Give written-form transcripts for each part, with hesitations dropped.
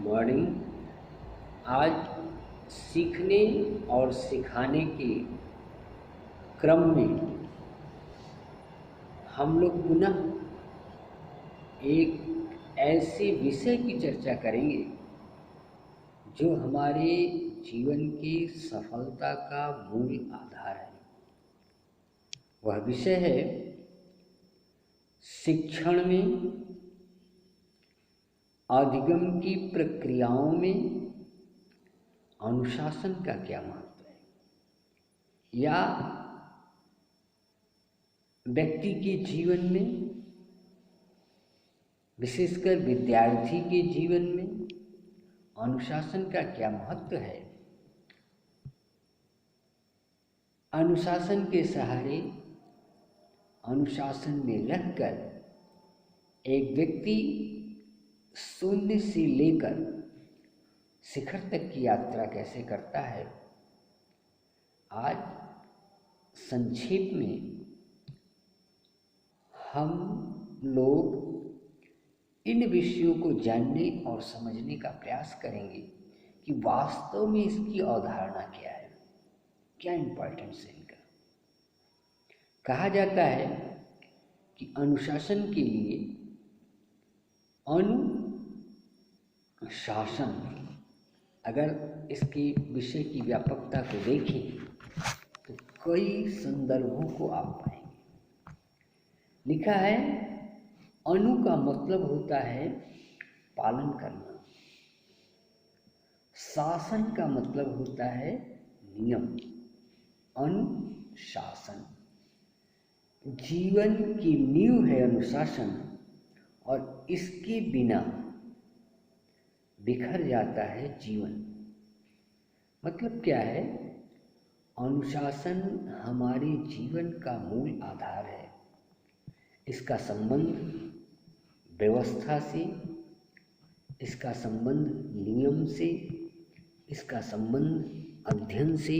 Morning. आज सीखने और सिखाने के क्रम में हम लोग पुनः एक ऐसे विषय की चर्चा करेंगे जो हमारे जीवन की सफलता का मूल आधार है। वह विषय है शिक्षण में अधिगम की प्रक्रियाओं में अनुशासन का क्या महत्व है, या व्यक्ति के जीवन में, विशेषकर विद्यार्थी के जीवन में अनुशासन का क्या महत्व है। अनुशासन के सहारे, अनुशासन में रहकर एक व्यक्ति शून्य से लेकर शिखर तक की यात्रा कैसे करता है। आज संक्षेप में हम लोग इन विषयों को जानने और समझने का प्रयास करेंगे कि वास्तव में इसकी अवधारणा क्या है, क्या इम्पोर्टेंस है इनका। कहा जाता है कि अनुशासन के लिए अनुशासन, अगर इसके विषय की व्यापकता को देखें तो कई संदर्भों को आप पाएंगे। लिखा है, अनु का मतलब होता है पालन करना, शासन का मतलब होता है नियम, अनुशासन जीवन की नींव है। अनुशासन, और इसके बिना बिखर जाता है जीवन। मतलब क्या है? अनुशासन हमारे जीवन का मूल आधार है। इसका संबंध व्यवस्था से, इसका संबंध नियम से, इसका संबंध अध्ययन से,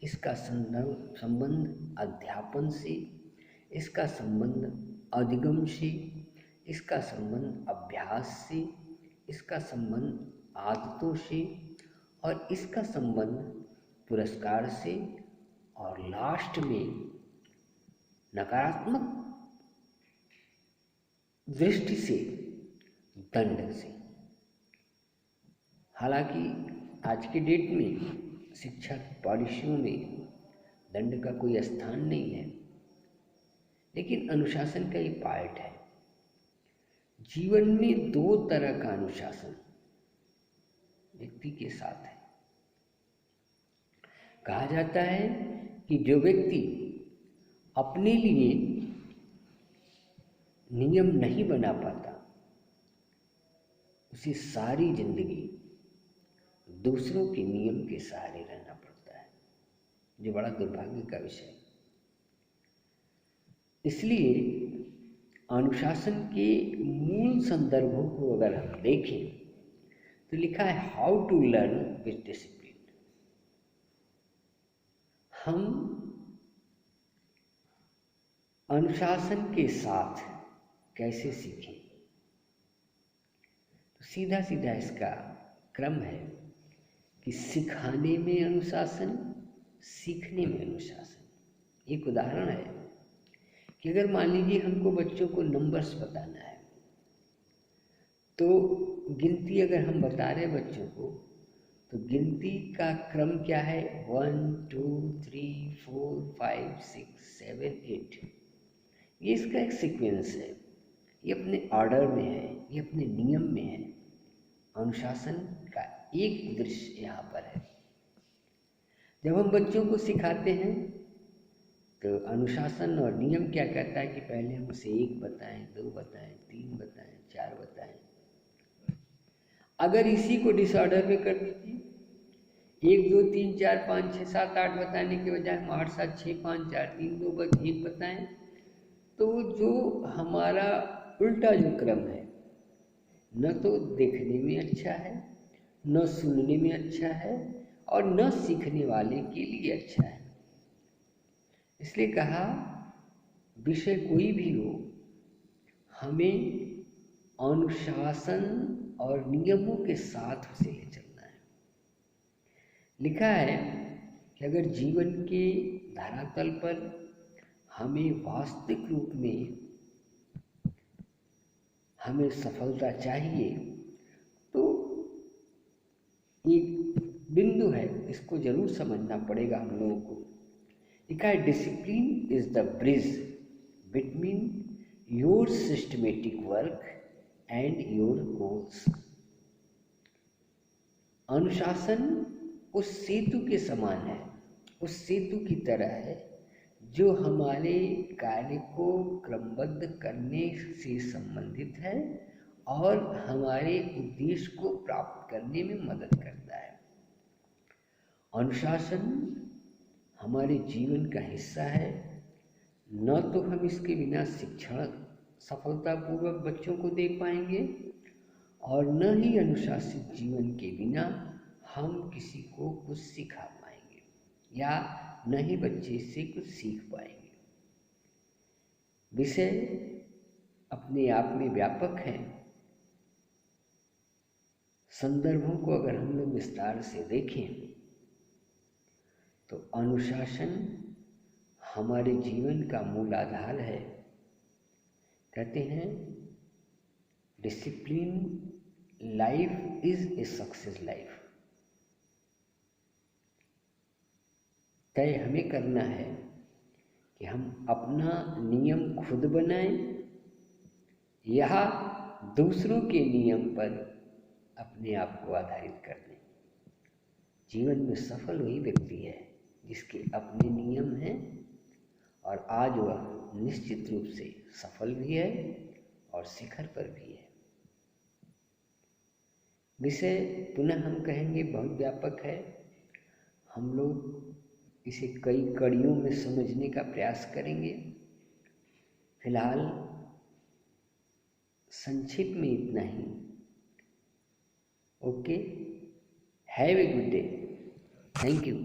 इसका संबंध अध्यापन से, इसका संबंध अधिगम से, इसका संबंध अभ्यास से, इसका संबंध आदतों से, और इसका संबंध पुरस्कार से, और लास्ट में नकारात्मक दृष्टि से दंड से। हालांकि आज के डेट में शिक्षा पॉलिसियों में दंड का कोई स्थान नहीं है, लेकिन अनुशासन का ये पार्ट है। जीवन में दो तरह का अनुशासन व्यक्ति के साथ है। कहा जाता है कि जो व्यक्ति अपने लिए नियम नहीं बना पाता, उसे सारी जिंदगी दूसरों के नियम के सहारे रहना पड़ता है, जो बड़ा दुर्भाग्य का विषय है। इसलिए अनुशासन के मूल संदर्भों को अगर हम देखें तो लिखा है, how to learn with discipline. हम अनुशासन के साथ कैसे सीखें? तो सीधा सीधा इसका क्रम है कि सिखाने में अनुशासन, सीखने में अनुशासन। एक उदाहरण है कि अगर मान लीजिए हमको बच्चों को नंबर्स बताना है, तो गिनती अगर हम बता रहे हैं बच्चों को, तो गिनती का क्रम क्या है? 1 2 3 4 5 6 7 8। ये इसका एक सीक्वेंस है, ये अपने ऑर्डर में है, ये अपने नियम में है। अनुशासन का एक दृश्य यहाँ पर है। जब हम बच्चों को सिखाते हैं तो अनुशासन और नियम क्या कहता है कि पहले हम उसे 1 बताएं, 2 बताएं, 3 बताएं, 4 बताएं। अगर इसी को डिसऑर्डर में कर दीजिए, 1 2 3 4 5 6 7 8 बताने के बजाय हम 8 7 6 5 4 3 2 1 बताएं, तो जो हमारा उल्टा जो क्रम है, न तो देखने में अच्छा है, न सुनने में अच्छा है, और न सीखने वाले के लिए अच्छा है। इसलिए कहा, विषय कोई भी हो, हमें अनुशासन और नियमों के साथ उसे ले चलना है। लिखा है कि अगर जीवन के धरातल पर हमें वास्तविक रूप में हमें सफलता चाहिए तो एक बिंदु है, इसको जरूर समझना पड़ेगा हम लोगों को। लिखा है discipline is the bridge between your systematic work and your goals. अनुशासन उस सेतु के समान है, उस सेतु की तरह है जो हमारे कार्य को क्रमबद्ध करने से संबंधित है और हमारे उद्देश्य को प्राप्त करने में मदद करता है। अनुशासन हमारे जीवन का हिस्सा है। न तो हम इसके बिना शिक्षण सफलतापूर्वक बच्चों को दे पाएंगे और न ही अनुशासित जीवन के बिना हम किसी को कुछ सिखा पाएंगे या न ही बच्चे इससे कुछ सीख पाएंगे। विषय अपने आप में व्यापक है। संदर्भों को अगर हम लोग विस्तार से देखें तो अनुशासन हमारे जीवन का मूल आधार है। कहते हैं discipline life is a success life. तय हमें करना है कि हम अपना नियम खुद बनाएं या दूसरों के नियम पर अपने आप को आधारित कर दें। जीवन में सफल वही व्यक्ति है जिसके अपने नियम हैं और आज वह निश्चित रूप से सफल भी है और शिखर पर भी है। विषय पुनः हम कहेंगे बहुत व्यापक है। हम लोग इसे कई कड़ियों में समझने का प्रयास करेंगे। फिलहाल संक्षिप्त में इतना ही। Okay, have a good day. Thank you.